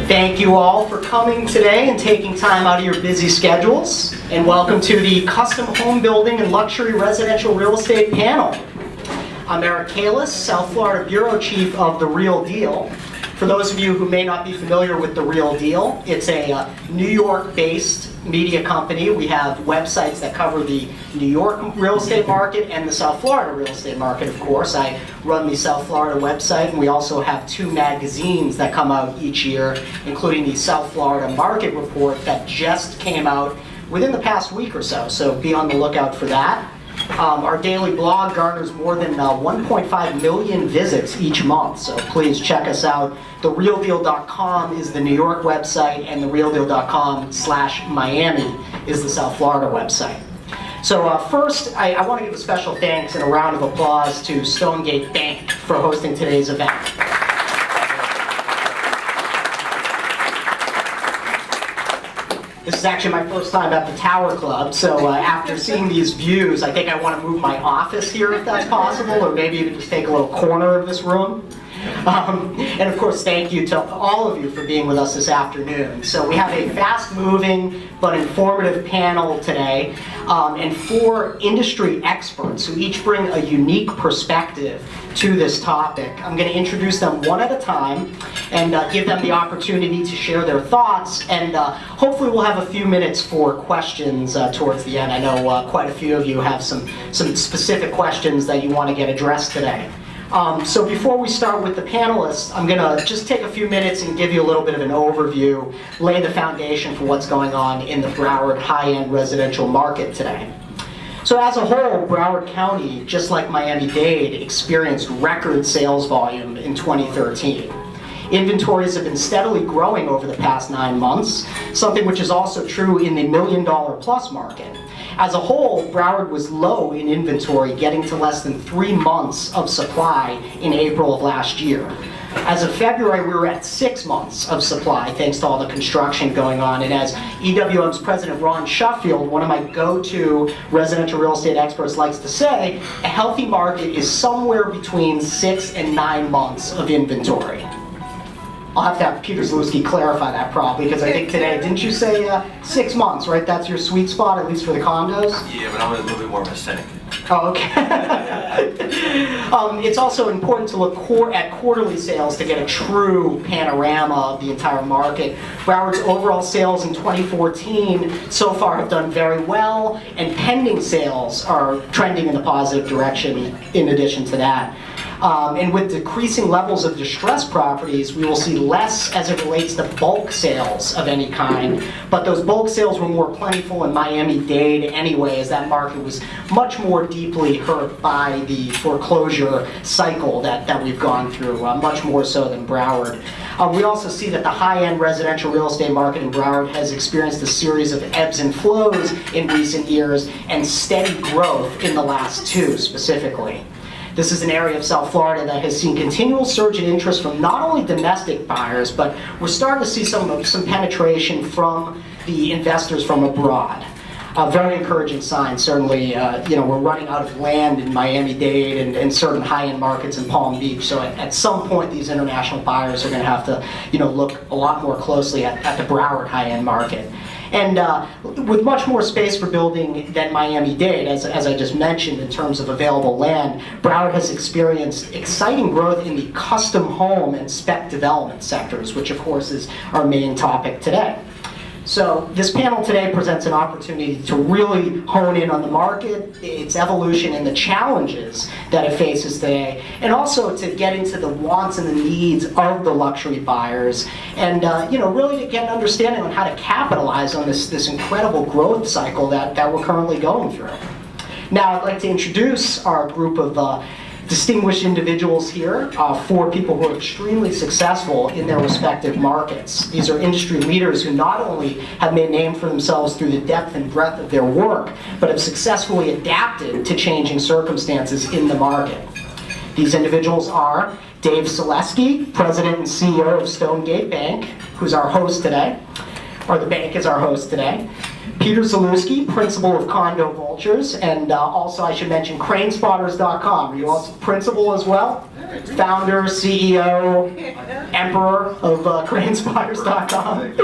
Thank you all for coming today and taking time out of your busy schedules. And welcome to the Custom Home Building and Luxury Residential Real Estate Panel. I'm Eric Kalis, South Florida Bureau Chief of The Real Deal. For those of you who may not be familiar with The Real Deal, it's a New York-based media company. We have websites that cover the New York real estate market and the South Florida real estate market, of course. I run the South Florida website, and we also have 2 magazines that come out each year, including the South Florida Market Report that just came out within the past week or so, so be on the lookout for that. Our daily blog garners more than 1.5 million visits each month, so please check us out. TheRealDeal.com is the New York website, and TheRealDeal.com/Miami is the South Florida website. So first, I want to give a special thanks and a round of applause to Stonegate Bank for hosting today's event. This is actually my first time at the Tower Club, so after seeing these views, I think I want to move my office here if that's possible, or maybe even just take a little corner of this room. And of course, thank you to all of you for being with us this afternoon. So we have a fast-moving but informative panel today, and 4 industry experts who each bring a unique perspective to this topic. I'm going to introduce them one at a time and give them the opportunity to share their thoughts, and hopefully we'll have a few minutes for questions towards the end. I know quite a few of you have some specific questions that you want to get addressed today. So before we start with the panelists, I'm going to just take a few minutes and give you a little bit of an overview, lay the foundation for what's going on in the Broward high-end residential market today. So as a whole, Broward County, just like Miami-Dade, experienced record sales volume in 2013. Inventories have been steadily growing over the past 9 months, something which is also true in the $1 million plus market. As a whole, Broward was low in inventory, getting to less than 3 months of supply in April of last year. As of February, we were at 6 months of supply, thanks to all the construction going on. And as EWM's president, Ron Shuffield, one of my go-to residential real estate experts, likes to say, a healthy market is somewhere between 6 and 9 months of inventory. I'll have to have Peter Zalewski clarify that probably, because I think today, didn't you say 6 months, right? That's your sweet spot, at least for the condos? Yeah, but I'm a little bit more of a cynic. Oh, okay. It's also important to look at quarterly sales to get a true panorama of the entire market. Broward's overall sales in 2014 so far have done very well, and pending sales are trending in the positive direction in addition to that. And with decreasing levels of distressed properties, we will see less as it relates to bulk sales of any kind. But those bulk sales were more plentiful in Miami-Dade anyway, as that market was much more deeply hurt by the foreclosure cycle that we've gone through, much more so than Broward. We also see that the high-end residential real estate market in Broward has experienced a series of ebbs and flows in recent years and steady growth in the last 2 specifically. This is an area of South Florida that has seen continual surge in interest from not only domestic buyers, but we're starting to see some penetration from the investors from abroad. A very encouraging sign. Certainly, we're running out of land in Miami-Dade and certain high-end markets in Palm Beach. So at some point, these international buyers are going to have to, look a lot more closely at the Broward high-end market. And with much more space for building than Miami-Dade, as I just mentioned in terms of available land, Broward has experienced exciting growth in the custom home and spec development sectors, which of course is our main topic today. So this panel today presents an opportunity to really hone in on the market, its evolution, and the challenges that it faces today, and also to get into the wants and the needs of the luxury buyers, and really to get an understanding on how to capitalize on this incredible growth cycle that we're currently going through. Now I'd like to introduce our group of distinguished individuals here, 4 people who are extremely successful in their respective markets. These are industry leaders who not only have made a name for themselves through the depth and breadth of their work, but have successfully adapted to changing circumstances in the market. These individuals are Dave Selesky, President and CEO of Stonegate Bank, who's our host today, or the bank is our host today. Peter Zalewski, Principal of Condo Vultures, and also I should mention CraneSpotters.com. Are you also principal as well? Founder, CEO, Emperor of CraneSpotters.com.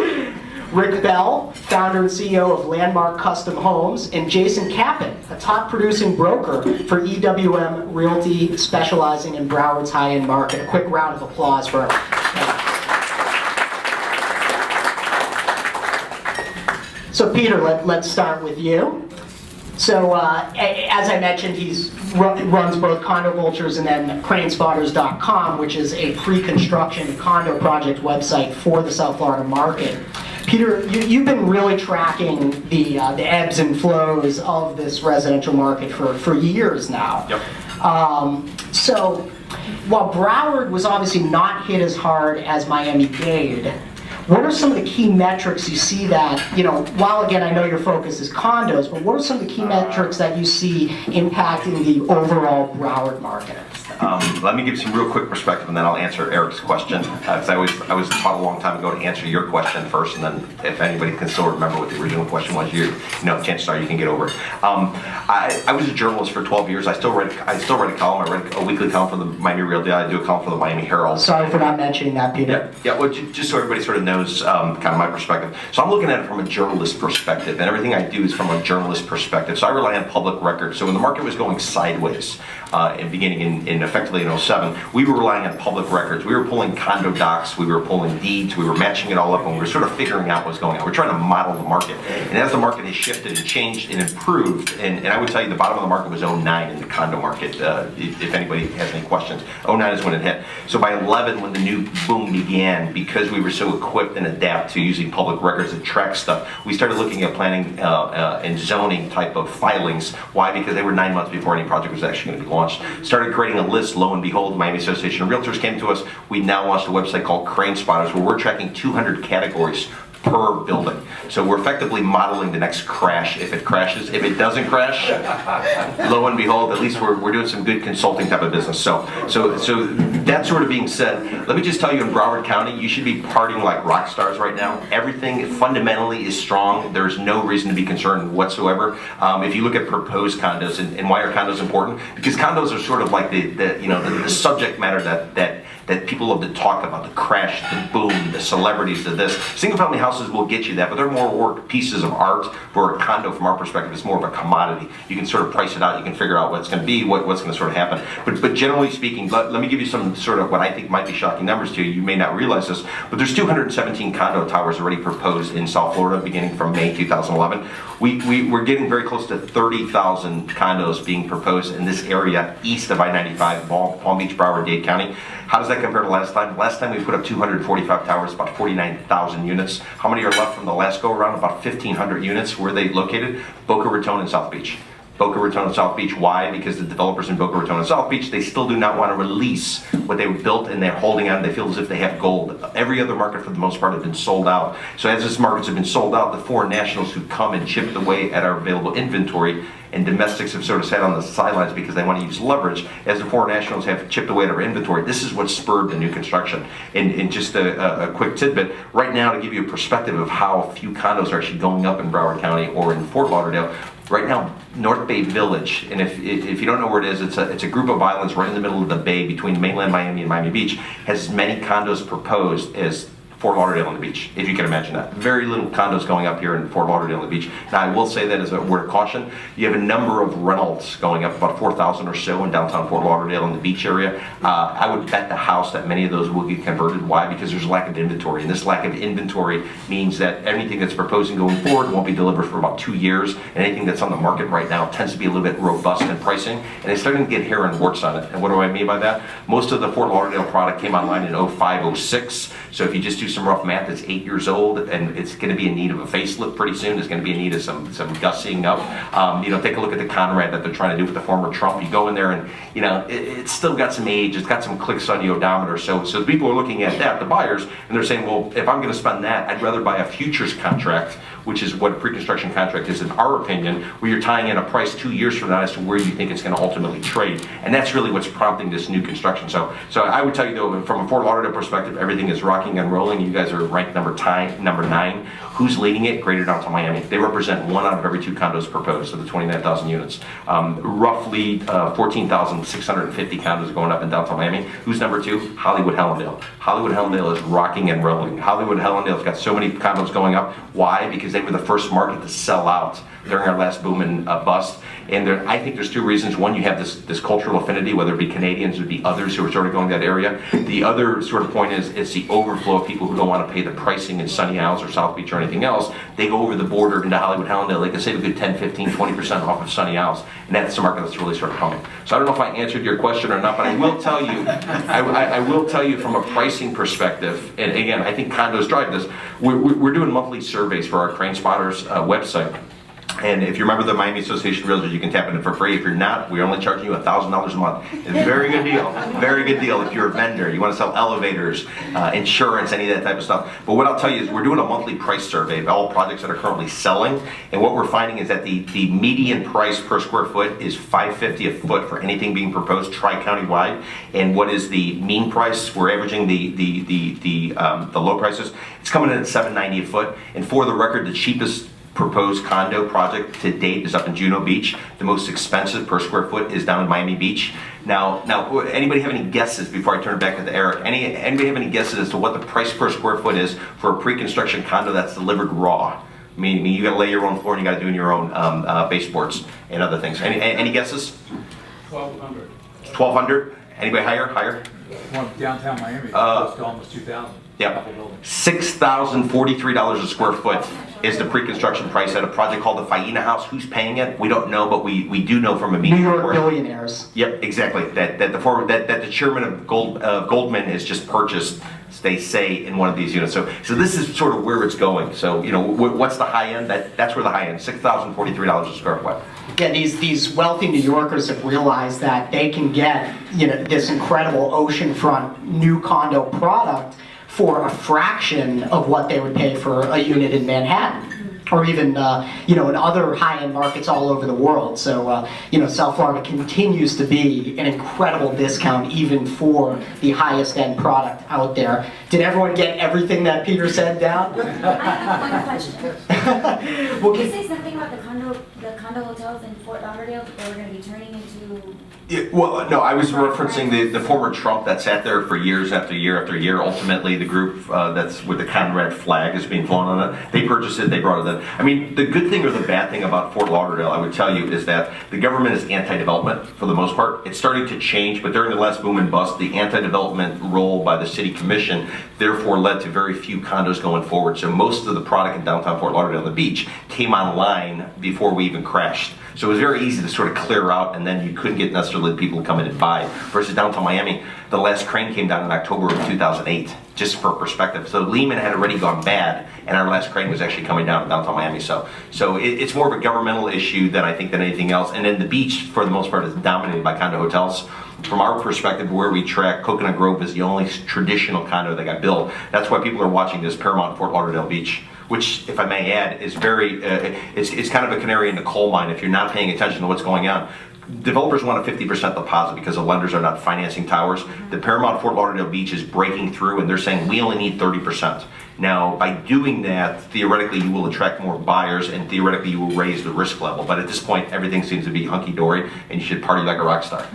Rick Bell, founder and CEO of Landmark Custom Homes, and Jason Kapit, a top producing broker for EWM Realty, specializing in Broward's high-end market. A quick round of applause for So Peter, let's start with you. So as I mentioned, he runs both Condo Vultures and then CraneSpotters.com, which is a pre-construction condo project website for the South Florida market. Peter, you've been really tracking the ebbs and flows of this residential market for years now. Yep. So while Broward was obviously not hit as hard as Miami-Dade, what are some of the key metrics you see that, while again I know your focus is condos, but what are some of the key metrics that you see impacting the overall Broward market? Let me give you some real quick perspective, and then I'll answer Eric's question. Because I was taught a long time ago to answer your question first, and then if anybody can still remember what the original question was, chances are you can get over it. I was a journalist for 12 years. I still write a column. I write a weekly column for the Miami Realty. I do a column for the Miami Herald. Sorry for not mentioning that, Peter. Yeah. Well, just so everybody sort of knows kind of my perspective. So I'm looking at it from a journalist perspective, and everything I do is from a journalist perspective. So I rely on public records. So when the market was going sideways, beginning in effectively in 07, we were relying on public records. We were pulling condo docs, we were pulling deeds, we were matching it all up, and we were sort of figuring out what's going on. We're trying to model the market. And as the market has shifted and changed and improved, and I would tell you the bottom of the market was 09 in the condo market, if anybody has any questions. 09 is when it hit. So by 11, when the new boom began, because we were so equipped and adapt to using public records to track stuff, we started looking at planning and zoning type of filings. Why? Because they were 9 months before any project was actually going to be launched. Started creating a list. Lo and behold, Miami Association of Realtors came to us. We now launched a website called Crane Spotters, where we're tracking 200 categories per building. So we're effectively modeling the next crash if it crashes. If it doesn't crash, lo and behold, at least we're doing some good consulting type of business. So that sort of being said, let me just tell you, in Broward County, you should be partying like rock stars right now. Everything fundamentally is strong. There's no reason to be concerned whatsoever. If you look at proposed condos, and why are condos important? Because condos are sort of like the subject matter that people love to talk about, the crash, the boom, the celebrities, this. Single-family houses will get you that, but they're more pieces of art. For a condo, from our perspective, it's more of a commodity. You can sort of price it out. You can figure out what it's going to be, what's going to sort of happen. But generally speaking, let me give you some sort of what I think might be shocking numbers to you. You may not realize this, but there's 217 condo towers already proposed in South Florida beginning from May 2011. We're getting very close to 30,000 condos being proposed in this area east of I-95, Palm Beach, Broward, Dade County. How does that compare to last time? Last time we put up 245 towers, about 49,000 units. How many are left from the last go around? About 1,500 units. Where are they located? Boca Raton and South Beach. Boca Raton and South Beach. Why? Because the developers in Boca Raton and South Beach, they still do not want to release what they built, and they're holding on. They feel as if they have gold. Every other market, for the most part, has been sold out. So as these markets have been sold out, the foreign nationals who come and chip away at our available inventory, and domestics have sort of sat on the sidelines because they want to use leverage. As the foreign nationals have chipped away at our inventory, this is what spurred the new construction. And just a quick tidbit, right now, to give you a perspective of how few condos are actually going up in Broward County or in Fort Lauderdale, right now, North Bay Village, and if you don't know where it is, it's a group of islands right in the middle of the bay between mainland Miami and Miami Beach, has as many condos proposed as Fort Lauderdale on the beach, if you can imagine that. Very little condos going up here in Fort Lauderdale on the beach. Now, I will say that as a word of caution, you have a number of rentals going up, about 4,000 or so in downtown Fort Lauderdale in the beach area. I would bet the house that many of those will get converted. Why? Because there's a lack of inventory, and this lack of inventory means that anything that's proposing going forward won't be delivered for about 2 years, and anything that's on the market right now tends to be a little bit robust in pricing, and it's starting to get hair and warts on it. And what do I mean by that? Most of the Fort Lauderdale product came online in 05, 06, so if you just do some rough math, it's 8 years old, and it's going to be in need of a facelift pretty soon. It's going to be in need of some gussying up. Take a look at the Conrad that they're trying to do with the former Trump. You go in there and, it's still got some age. It's got some clicks on the odometer. So people are looking at that, the buyers, and they're saying, well, if I'm going to spend that, I'd rather buy a futures contract, which is what a pre-construction contract is in our opinion, where you're tying in a price 2 years from now as to where you think it's going to ultimately trade. And that's really what's prompting this new construction. So I would tell you, though, from a Fort Lauderdale perspective, everything is rocking and rolling. You guys are ranked number 9. Who's leading it? Greater Downtown Miami. They represent 1 out of every 2 condos proposed of the 29,000 units. Roughly 14,650 condos going up in Downtown Miami. Who's number 2? Hollywood Hellendale. Hollywood Hellendale is rocking and rolling. Hollywood Hellendale's got so many condos going up. Why? Because they were the first market to sell out during our last boom and bust. And I think there's 2 reasons. One, you have this cultural affinity, whether it be Canadians or be others who are sort of going that area. The other sort of point is it's the overflow of people who don't want to pay the pricing in Sunny Isles or South Beach or anything else. They go over the border into Hollywood Hellendale. They can save a good 10, 15, 20% off of Sunny Isles. And that's the market that's really sort of coming. So I don't know if I answered your question or not, but I will tell you, I will tell you from a pricing perspective, and again, I think condos drive this, we're doing monthly surveys for our Crane Spotters website. And if you're a member of the Miami Association of Realtors, you can tap in for free. If you're not, we're only charging you $1,000 a month. It's a very good deal. Very good deal if you're a vendor. You want to sell elevators, insurance, any of that type of stuff. But what I'll tell you is we're doing a monthly price survey of all projects that are currently selling. And what we're finding is that the median price per square foot is $550 a foot for anything being proposed tri-county wide. And what is the mean price? We're averaging the low prices. It's coming in at $790 a foot. And for the record, the cheapest proposed condo project to date is up in Juno Beach. The most expensive per square foot is down in Miami Beach. Now, anybody have any guesses before I turn it back to Eric? Anybody have any guesses as to what the price per square foot is for a pre-construction condo that's delivered raw? Meaning you got to lay your own floor and you got to do in your own baseboards and other things. Any guesses? 1,200. 1,200. Anybody higher? One downtown Miami, close to almost 2,000. Yep. $6,043 a square foot is the pre-construction price at a project called the Faena House. Who's paying it? We don't know, but we do know from a media New York report. billionaires. Yep, exactly. That the chairman of Goldman has just purchased, they say, in one of these units. So this is sort of where it's going. So what's the high end? That's where the high end. $6,043 a square foot. Yeah, these wealthy New Yorkers have realized that they can get this incredible oceanfront new condo product for a fraction of what they would pay for a unit in Manhattan, or even in other high-end markets all over the world. So South Florida continues to be an incredible discount even for the highest end product out there. Did everyone get everything that Peter said down? I have one question. Well, Did you say something about the condo hotels in Fort Lauderdale that they were going to be turning into? Well, no, I was referencing the former Trump that sat there for years after year after year. Ultimately, the group that's with the Conrad flag is being flown on it. They purchased it, they brought it in. I mean, the good thing or the bad thing about Fort Lauderdale, I would tell you, is that the government is anti-development for the most part. It's starting to change, but during the last boom and bust, the anti-development role by the city commission therefore led to very few condos going forward. So most of the product in downtown Fort Lauderdale, the beach, came online before we even crashed. So it was very easy to sort of clear out, and then you couldn't get necessarily people to come in and buy. Versus downtown Miami, the last crane came down in October of 2008, just for perspective. So Lehman had already gone bad, and our last crane was actually coming down in downtown Miami. So it's more of a governmental issue than anything else. And then the beach, for the most part, is dominated by condo hotels. From our perspective, where we track, Coconut Grove is the only traditional condo that got built. That's why people are watching this Paramount Fort Lauderdale Beach, which, if I may add, is it's kind of a canary in the coal mine if you're not paying attention to what's going on. Developers want a 50% deposit because the lenders are not financing towers. The Paramount Fort Lauderdale Beach is breaking through, and they're saying we only need 30%. Now, by doing that, theoretically, you will attract more buyers, and theoretically, you will raise the risk level. But at this point, everything seems to be hunky-dory, and you should party like a rock star.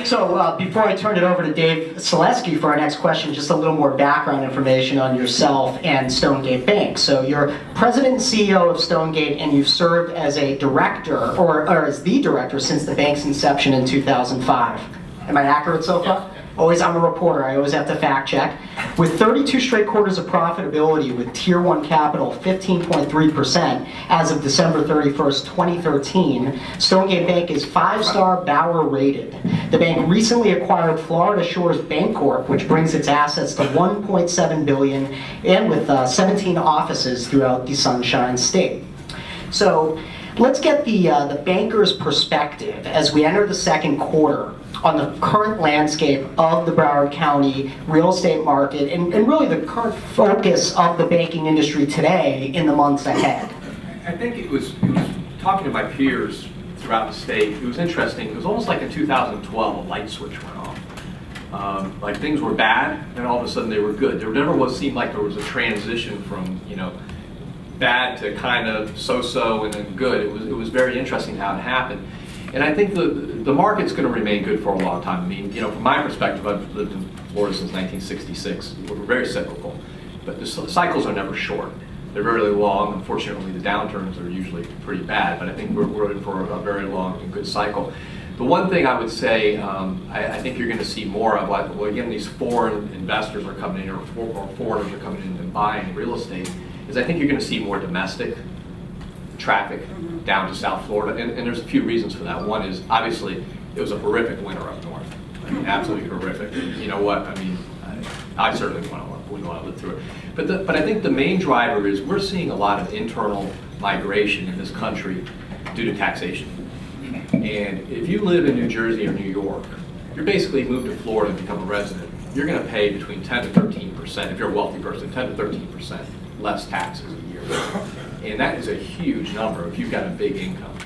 So before I turn it over to Dave Selesky for our next question, just a little more background information on yourself and Stonegate Bank. So you're president and CEO of Stonegate, and you've served as a director, or as the director, since the bank's inception in 2005. Am I accurate so far? I'm a reporter, I always have to fact check. With 32 straight quarters of profitability with Tier 1 capital 15.3% as of December 31st, 2013, Stonegate Bank is 5-star Bauer rated. The bank recently acquired Florida Shores Bancorp, which brings its assets to $1.7 billion, and with 17 offices throughout the Sunshine State. So let's get the banker's perspective as we enter the second quarter on the current landscape of the Broward County real estate market and really the current focus of the banking industry today in the months ahead. I think it was talking to my peers throughout the state, it was interesting. It was almost like in 2012, a light switch went off. Like things were bad, and all of a sudden they were good. There never seemed like there was a transition from, bad to kind of so-so and then good. It was very interesting how it happened. And I think the market's going to remain good for a long time. I mean, from my perspective, I've lived in Florida since 1966. We're very cyclical, but the cycles are never short. They're really long. Unfortunately, the downturns are usually pretty bad, but I think we're in for a very long and good cycle. The one thing I would say, I think you're going to see more of, well, again, these foreign investors are coming in, or foreigners are coming in and buying real estate, is I think you're going to see more domestic traffic down to South Florida, and there's a few reasons for that. One is, obviously, it was a horrific winter up north. I mean, absolutely horrific. You know what? I mean, I certainly wouldn't want to live through it. But I think the main driver is we're seeing a lot of internal migration in this country due to taxation. And if you live in New Jersey or New York, you're basically moved to Florida and become a resident. You're going to pay between 10 to 13%, if you're a wealthy person, 10 to 13% less taxes a year. And that is a huge number if you've got a big income.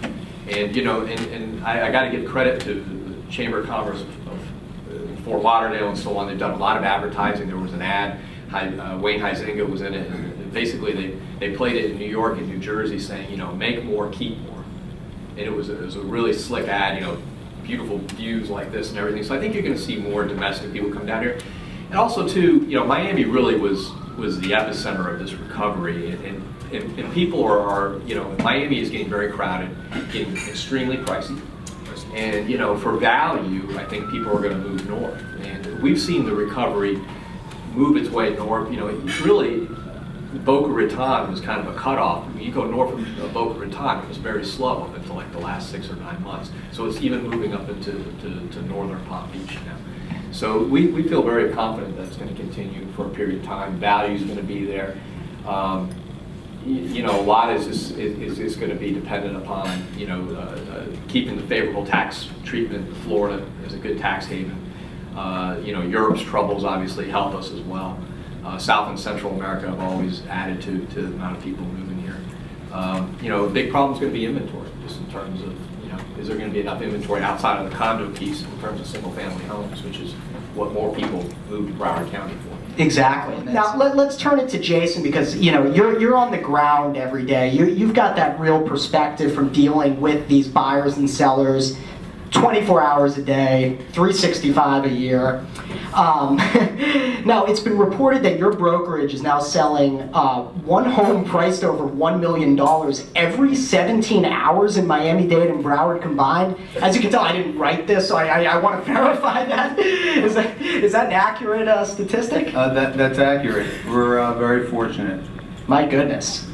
And I got to give credit to the Chamber of Commerce of Fort Lauderdale and so on. They've done a lot of advertising. There was an ad, Wayne Huizenga was in it, and basically they played it in New York and New Jersey saying, make more, keep more. And it was a really slick ad, beautiful views like this and everything. So I think you're going to see more domestic people come down here. And also too, Miami really was the epicenter of this recovery, and people are Miami is getting very crowded, getting extremely pricey, and for value, I think people are going to move north, and we've seen the recovery move its way north. Really, Boca Raton was kind of a cutoff. When you go north of Boca Raton, it was very slow up until like the last 6 or 9 months. So it's even moving up into to northern Palm Beach now. So we feel very confident that it's going to continue for a period of time. Value is going to be there. A lot is going to be dependent upon keeping the favorable tax treatment. Florida is a good tax haven. Europe's troubles obviously help us as well. South and Central America have always added to the amount of people moving here. A big problem is going to be inventory, just in terms of, is there going to be enough inventory outside of the condo piece in terms of single-family homes, which is what more people move to Broward County for. Exactly. Now let's turn it to Jason, because you're on the ground every day. You've got that real perspective from dealing with these buyers and sellers 24 hours a day, 365 a year. Now, it's been reported that your brokerage is now selling one home priced over $1 million every 17 hours in Miami-Dade and Broward combined. As you can tell, I didn't write this, so I want to verify that. Is that an accurate statistic? That's accurate. We're very fortunate. My goodness.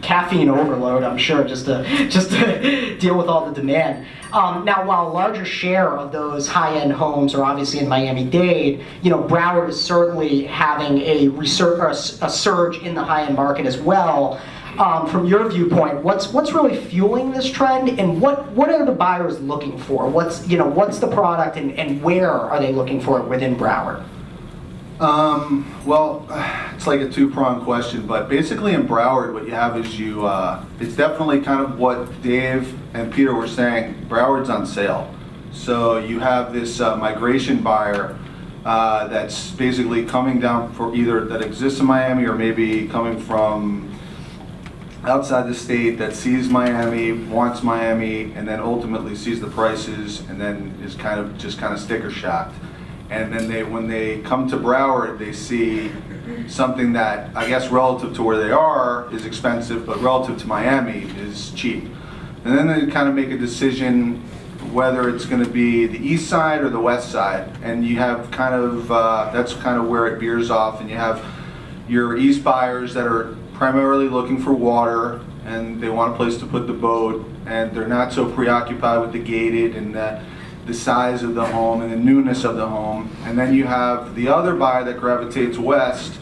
Caffeine overload, I'm sure, just to deal with all the demand. Now, while a larger share of those high-end homes are obviously in Miami-Dade, Broward is certainly having a surge in the high-end market as well. From your viewpoint, what's really fueling this trend, and what are the buyers looking for? What's the product, and where are they looking for it within Broward? Well, it's like a two-pronged question, but basically in Broward, what you have is it's definitely kind of what Dave and Peter were saying. Broward's on sale. So you have this migration buyer that's basically coming down for either that exists in Miami or maybe coming from outside the state that sees Miami, wants Miami, and then ultimately sees the prices and then is kind of sticker shocked. And then when they come to Broward, they see something that, I guess, relative to where they are is expensive, but relative to Miami is cheap. And then they kind of make a decision whether it's going to be the east side or the west side. And you have kind of, that's kind of where it veers off. And you have your east buyers that are primarily looking for water and they want a place to put the boat, and they're not so preoccupied with the gated and the size of the home and the newness of the home. And then you have the other buyer that gravitates west,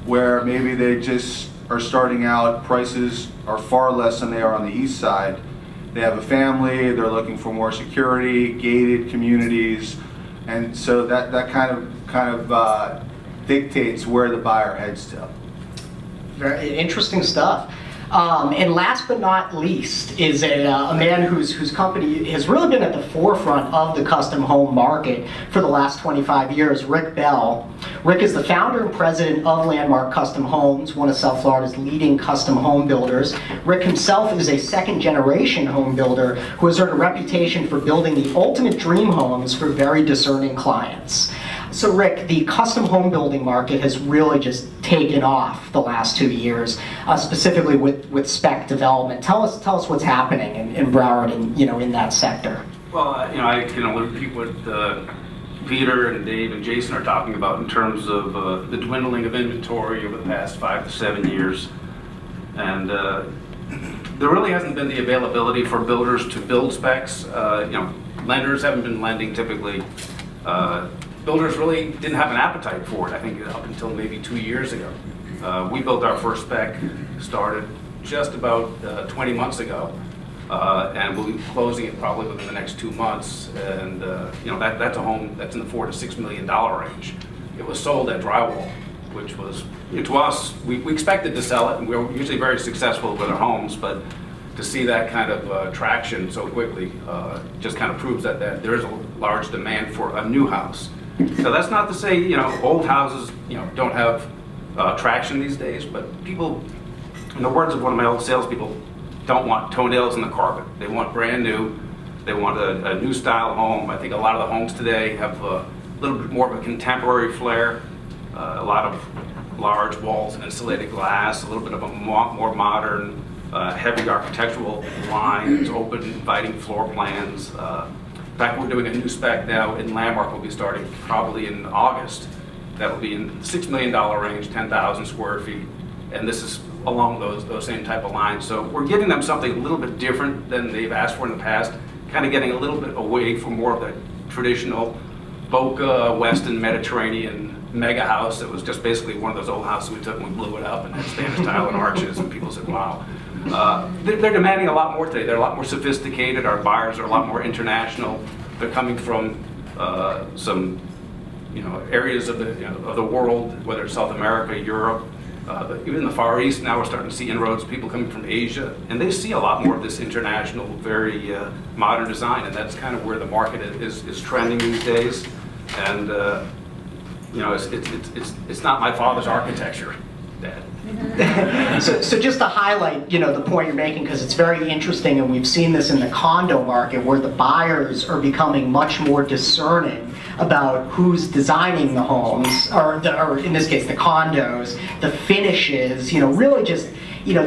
where maybe they just are starting out, prices are far less than they are on the east side. They have a family, they're looking for more security, gated communities, and so that kind of dictates where the buyer heads to. Very interesting stuff. And last but not least is a man whose company has really been at the forefront of the custom home market for the last 25 years, Rick Bell. Rick is the founder and president of Landmark Custom Homes, one of South Florida's leading custom home builders. Rick himself is a second-generation home builder who has earned a reputation for building the ultimate dream homes for very discerning clients. So Rick, the custom home building market has really just taken off the last 2 years, specifically with spec development. Tell us what's happening in Broward and in that sector. Well, I can only repeat what Peter and Dave and Jason are talking about in terms of the dwindling of inventory over the past 5 to 7 years, and there really hasn't been the availability for builders to build specs. Lenders haven't been lending typically. Builders really didn't have an appetite for it, I think, up until maybe 2 years ago. We built our first spec, started just about 20 months ago, and we'll be closing it probably within the next 2 months. And that's a home that's in the $4 to $6 million range. It was sold at drywall, which was, to us, we expected to sell it, and we were usually very successful with our homes, but to see that kind of traction so quickly just kind of proves that there is a large demand for a new house. So that's not to say, old houses, don't have traction these days, but people, in the words of one of my old salespeople, don't want toenails in the carpet. They want brand new. They want a new style home. I think a lot of the homes today have a little bit more of a contemporary flair, a lot of large walls and insulated glass, a little bit of a more modern, heavy architectural lines, open, inviting floor plans. In fact, we're doing a new spec now in Landmark. We'll be starting probably in August. That'll be in the $6 million range, 10,000 square feet. And this is along those same type of lines. So we're giving them something a little bit different than they've asked for in the past, kind of getting a little bit away from more of the traditional Boca, Western Mediterranean mega house that was just basically one of those old houses we took and we blew it up and had Spanish tile and arches, and people said, wow. They're demanding a lot more today. They're a lot more sophisticated. Our buyers are a lot more international. They're coming from some areas of the world, whether it's South America, Europe, even the Far East. Now we're starting to see inroads, people coming from Asia, and they see a lot more of this international, very modern design, and that's kind of where the market is trending these days. And it's not my father's architecture, Dad. So just to highlight, the point you're making, because it's very interesting, and we've seen this in the condo market, where the buyers are becoming much more discerning about who's designing the homes, or in this case, the condos, the finishes, really just,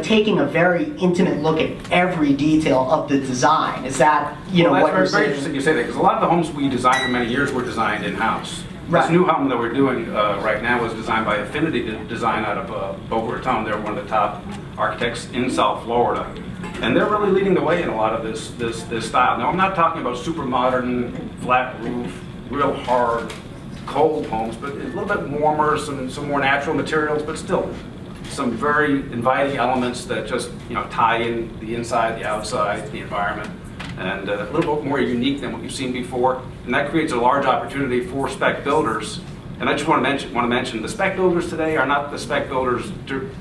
taking a very intimate look at every detail of the design. Is that, well, what you're that's very saying? interesting you say that, because a lot of the homes we designed for many years were designed in-house. Right. This new home that we're doing right now was designed by Affinity Design out of Boca Raton. They're one of the top architects in South Florida. And they're really leading the way in a lot of this style. Now, I'm not talking about super modern, flat roof, real hard, cold homes, but a little bit warmer, some more natural materials, but still some very inviting elements that just tie in the inside, the outside, the environment, and a little bit more unique than what you've seen before. And that creates a large opportunity for spec builders. And I just want to mention the spec builders today are not the spec builders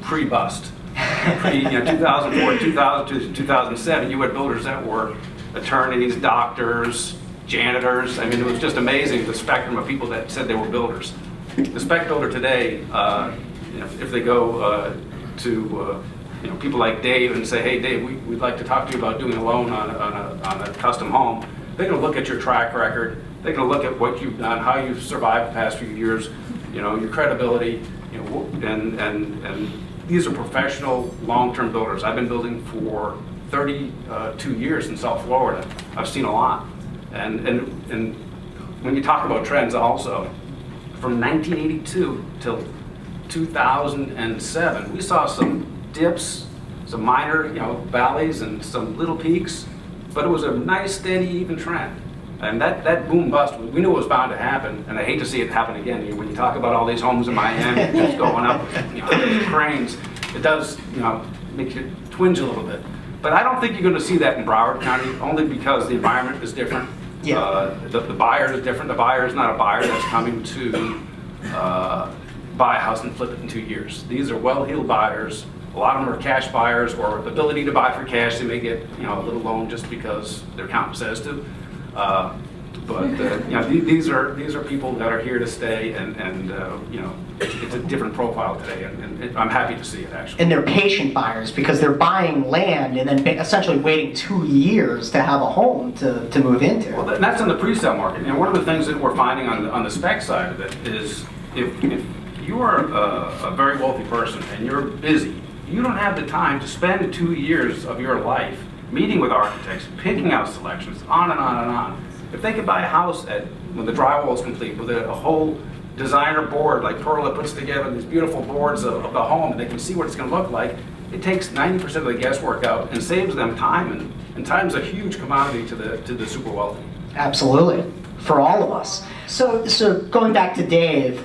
pre-bust. Pre 2004, 2000 to 2007, you had builders that were attorneys, doctors, janitors. I mean, it was just amazing, the spectrum of people that said they were builders. The spec builder today, if they go to people like Dave and say, hey Dave, we'd like to talk to you about doing a loan on a custom home, they're going to look at your track record, they're going to look at what you've done, how you've survived the past few years, your credibility, and these are professional long-term builders. I've been building for 32 years in South Florida. I've seen a lot. And when you talk about trends also, from 1982 till 2007, we saw some dips, some minor, valleys and some little peaks, but it was a nice, steady, even trend. And that boom bust, we knew it was bound to happen, and I hate to see it happen again. When you talk about all these homes in Miami just going up with cranes, it does, make you twinge a little bit. But I don't think you're going to see that in Broward County, only because the environment is different. Yeah. The buyer is different. The buyer is not a buyer that's coming to buy a house and flip it in 2 years. These are well-heeled buyers. A lot of them are cash buyers, or ability to buy for cash. They may get a little loan just because their accountant says to. These are people that are here to stay, and it's a different profile today, and I'm happy to see it actually. And they're patient buyers because they're buying land and then essentially waiting 2 years to have a home to move into. Well, that's in the pre-sale market. And one of the things that we're finding on the spec side of it is if you are a very wealthy person and you're busy, you don't have the time to spend 2 years of your life meeting with architects, picking out selections, on and on and on. If they could buy a house when the drywall is complete, with a whole designer board, like Perla puts together these beautiful boards of the home, and they can see what it's going to look like, it takes 90% of the guesswork out and saves them time, and time's a huge commodity to the super wealthy. Absolutely, for all of us. So going back to Dave,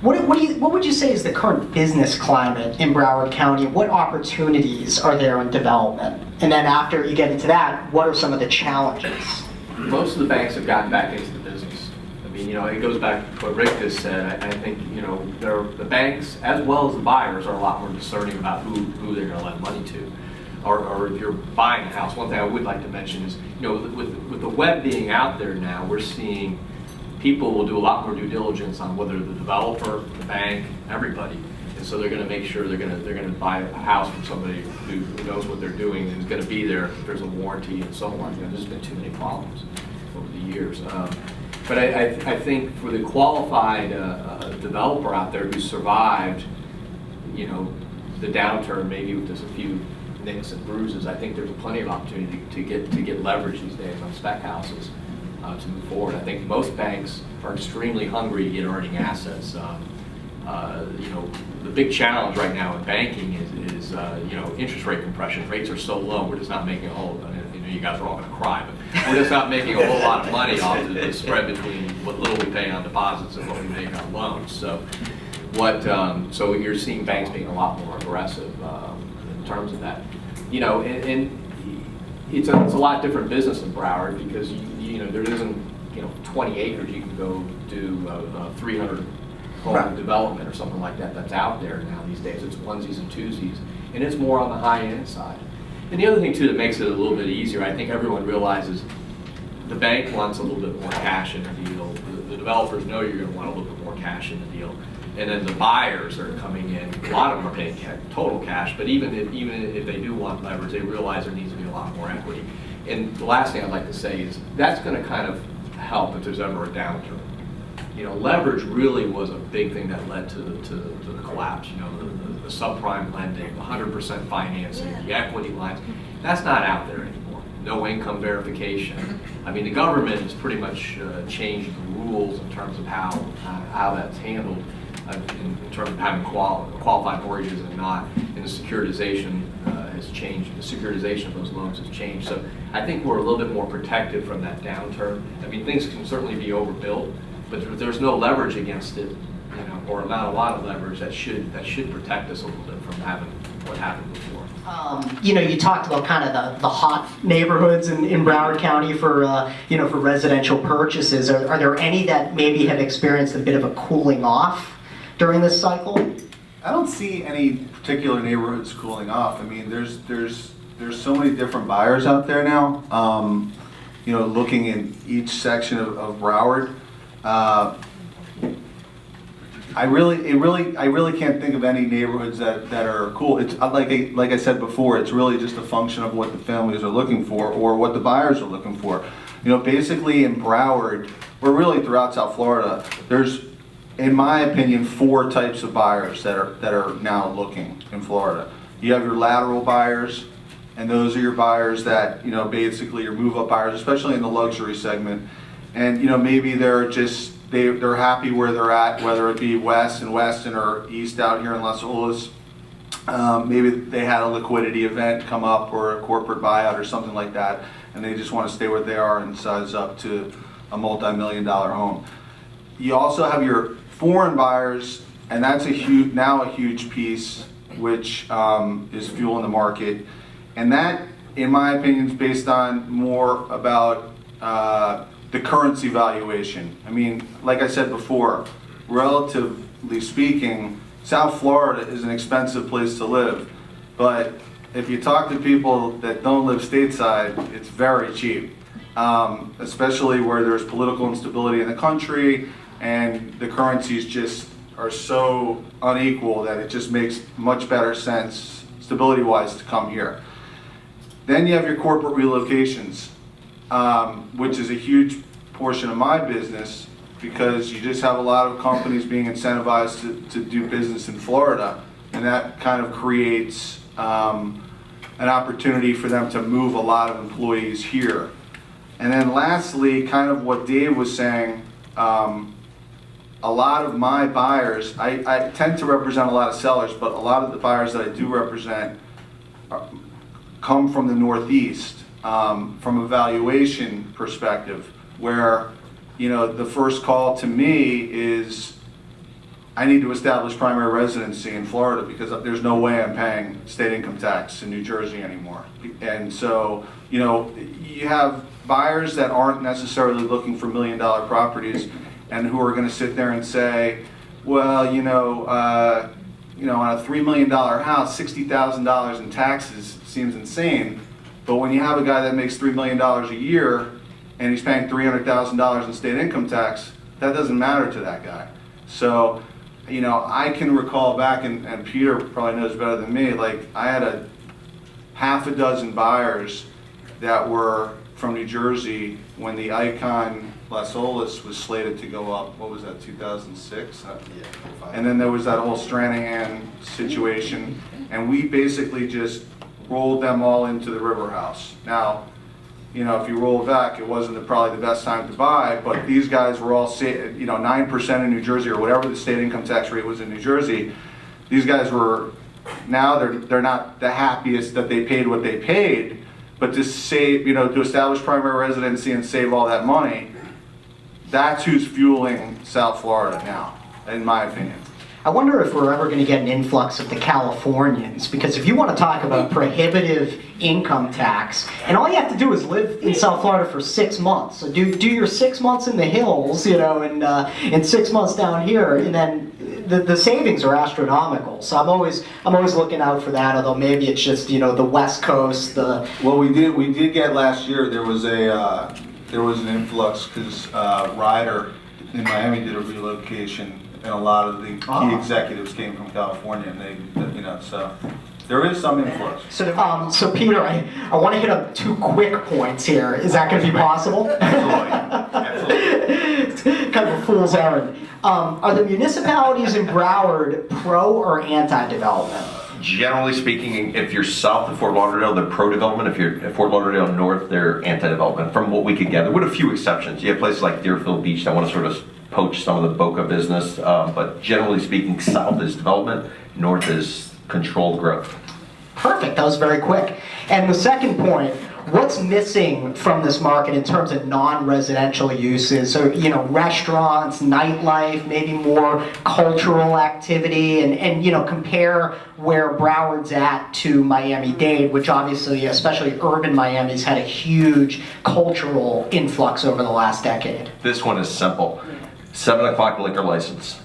what would you say is the current business climate in Broward County? What opportunities are there in development? And then after you get into that, what are some of the challenges? Most of the banks have gotten back into the business. I mean, it goes back to what Rick just said. I think, the banks, as well as the buyers, are a lot more discerning about who they're going to lend money to. Or if you're buying a house, one thing I would like to mention is, with the web being out there now, we're seeing people will do a lot more due diligence on whether the developer, the bank, everybody. And so they're going to make sure they're going to buy a house from somebody who knows what they're doing and is going to be there if there's a warranty and so on. There's been too many problems over the years. But I think for the qualified developer out there who survived, the downturn, maybe with just a few nicks and bruises, I think there's plenty of opportunity to get leverage these days on spec houses. To move forward. I think most banks are extremely hungry to get earning assets. The big challenge right now in banking is interest rate compression. Rates are so low, we're just not making a whole, you guys are all going to cry, but we're just not making a whole lot of money off the spread between what little we pay on deposits and what we make on loans. So so you're seeing banks being a lot more aggressive in terms of that. And it's a lot different business in Broward because there isn't 20 acres you can go do 300 home development or something like that that's out there now these days. It's onesies and twosies, and it's more on the high end side. And the other thing too that makes it a little bit easier, I think everyone realizes the bank wants a little bit more cash in the deal. The developers know you're going to want a little bit more cash in the deal. And then the buyers are coming in, a lot of them are paying total cash, but even if they do want leverage, they realize there needs to be a lot more equity. And the last thing I'd like to say is that's going to kind of help if there's ever a downturn. Leverage really was a big thing that led to the collapse. The subprime lending, the 100% financing, the equity lines. That's not out there anymore. No income verification. I mean, the government has pretty much changed the rules in terms of how that's handled. In terms of having qualified mortgages and not, and the securitization has changed. The securitization of those loans has changed. So I think we're a little bit more protected from that downturn. I mean, things can certainly be overbuilt, but if there's no leverage against it, or not a lot of leverage, that should protect us a little bit from having what happened before. You talked about kind of the hot neighborhoods in Broward County for for residential purchases. Are there any that maybe have experienced a bit of a cooling off during this cycle? I don't see any particular neighborhoods cooling off. I mean, there's so many different buyers out there now. Looking in each section of Broward, I really can't think of any neighborhoods that are cool. It's like I said before, it's really just a function of what the families are looking for or what the buyers are looking for. Basically in Broward, or really throughout South Florida, there's, in my opinion, 4 types of buyers that are now looking in Florida. You have your lateral buyers, And those are your buyers that, basically your move-up buyers, especially in the luxury segment. And, maybe they're happy where they're at, whether it be west and Weston or east out here in Las Olas. Maybe they had a liquidity event come up or a corporate buyout or something like that, and they just want to stay where they are and size up to a multi-million-dollar home. You also have your foreign buyers, and that's now a huge piece, which is fueling the market. And that, in my opinion, is based on more about the currency valuation. I mean, like I said before, relatively speaking, South Florida is an expensive place to live, but if you talk to people that don't live stateside, it's very cheap, especially where there's political instability in the country and the currencies just are so unequal that it just makes much better sense, stability-wise, to come here. Then you have your corporate relocations, which is a huge portion of my business, because you just have a lot of companies being incentivized to do business in Florida, and that kind of creates an opportunity for them to move a lot of employees here. And then lastly, kind of what Dave was saying, a lot of my buyers, I tend to represent a lot of sellers, but a lot of the buyers that I do represent come from the Northeast, from a valuation perspective, where the first call to me is, I need to establish primary residency in Florida because there's no way I'm paying state income tax in New Jersey anymore. And so, you have buyers that aren't necessarily looking for $1 million properties and who are going to sit there and say, well, on a $3 million house, $60,000 in taxes seems insane. But when you have a guy that makes $3 million a year and he's paying $300,000 in state income tax, that doesn't matter to that guy. So, I can recall back, and Peter probably knows better than me, like I had a half a dozen buyers that were from New Jersey when the Icon Las Olas was slated to go up, what was that, 2006? And then there was that whole Stranahan situation, and we basically just rolled them all into the River House. Now, if you roll back, it wasn't probably the best time to buy, but these guys were all, 9% in New Jersey or whatever the state income tax rate was in New Jersey. These guys were, now they're not the happiest that they paid what they paid, but to save, to establish primary residency and save all that money, that's who's fueling South Florida now, in my opinion. I wonder if we're ever going to get an influx of the Californians, because if you want to talk about prohibitive income tax, and all you have to do is live in South Florida for 6 months. So do your 6 months in the hills, and 6 months down here, and then the savings are astronomical. So I'm always looking out for that. Although maybe it's just the West Coast. Well, we did get last year. There was an influx because Ryder in Miami did a relocation. And a lot of the key executives came from California, and they, so there is some influence. So Peter, I want to hit up 2 quick points here. Is that going to be possible? Absolutely. It's kind of a fool's errand. Are the municipalities in Broward pro or anti-development? Generally speaking, if you're south of Fort Lauderdale, they're pro-development. If you're at Fort Lauderdale north, they're anti-development, from what we could gather, with a few exceptions. You have places like Deerfield Beach that want to sort of poach some of the Boca business, but generally speaking, south is development, north is controlled growth. Perfect, that was very quick. And the second point, what's missing from this market in terms of non-residential uses? So, restaurants, nightlife, maybe more cultural activity, and compare where Broward's at to Miami-Dade, which obviously, especially urban Miami's had a huge cultural influx over the last decade. This one is simple. 7 o'clock liquor license.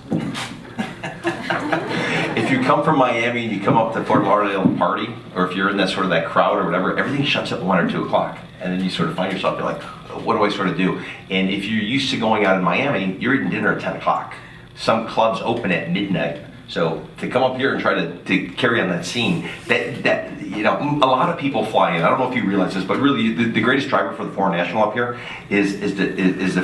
If you come from Miami and you come up to Fort Lauderdale and party, or if you're in that crowd or whatever, everything shuts at 1 or 2 o'clock. And then you sort of find yourself, you're like, what do I sort of do? And if you're used to going out in Miami, you're eating dinner at 10 o'clock. Some clubs open at midnight. So to come up here and try to carry on that scene, that a lot of people fly in. I don't know if you realize this, but really the greatest driver for the foreign national up here is the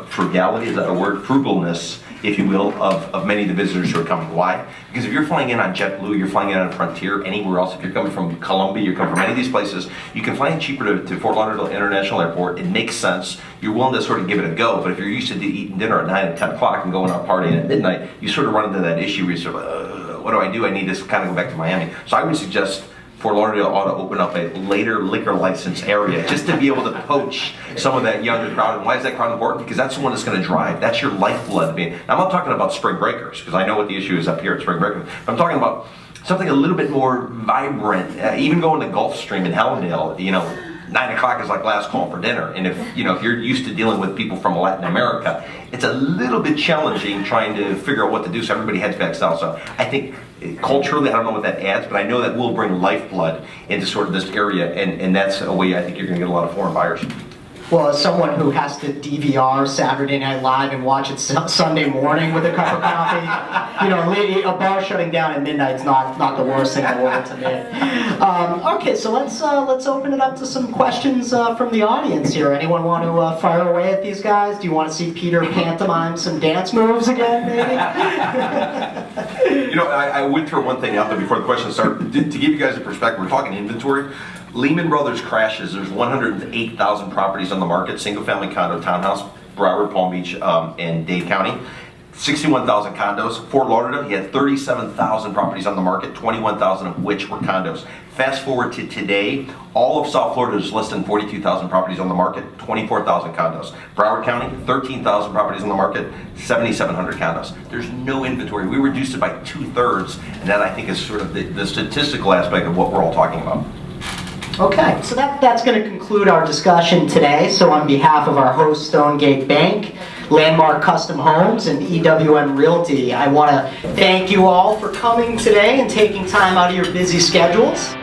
frugality, is that a word? Frugalness, if you will, of many of the visitors who are coming. Why? Because if you're flying in on JetBlue, you're flying in on Frontier, anywhere else, if you're coming from Colombia, you're coming from any of these places, you can fly in cheaper to Fort Lauderdale International Airport. It makes sense. You're willing to sort of give it a go, but if you're used to eating dinner at 9 and 10 o'clock and going out partying at midnight, you sort of run into that issue where you sort of, what do I do? I need to kind of go back to Miami. So I would suggest Fort Lauderdale ought to open up a later liquor license area just to be able to poach some of that younger crowd. And why is that crowd important? Because that's the one that's going to drive. That's your lifeblood. Now, I'm not talking about spring breakers, because I know what the issue is up here at spring breakers. I'm talking about something a little bit more vibrant. Even going to Gulfstream in Hellendale, 9 o'clock is like last call for dinner. And if you're used to dealing with people from Latin America, it's a little bit challenging trying to figure out what to do so everybody heads back south. So I think culturally, I don't know what that adds, but I know that will bring lifeblood into sort of this area, and that's a way I think you're going to get a lot of foreign buyers. Well, as someone who has to DVR Saturday Night Live and watch it Sunday morning with a cup of coffee, a bar shutting down at midnight is not the worst thing in the world to me. Okay, so let's open it up to some questions from the audience here. Anyone want to fire away at these guys? Do you want to see Peter pantomime some dance moves again, maybe? I would throw one thing out there before the questions start. To give you guys a perspective, we're talking inventory. Lehman Brothers crashes. There's 108,000 properties on the market, single-family condo, townhouse, Broward, Palm Beach, and Dade County. 61,000 condos. Fort Lauderdale, he had 37,000 properties on the market, 21,000 of which were condos. Fast forward to today, all of South Florida is less than 42,000 properties on the market, 24,000 condos. Broward County, 13,000 properties on the market, 7,700 condos. There's no inventory. We reduced it by 2/3, and that I think is sort of the statistical aspect of what we're all talking about. Okay, so that's going to conclude our discussion today. So on behalf of our host, Stonegate Bank, Landmark Custom Homes, and EWM Realty, I want to thank you all for coming today and taking time out of your busy schedules.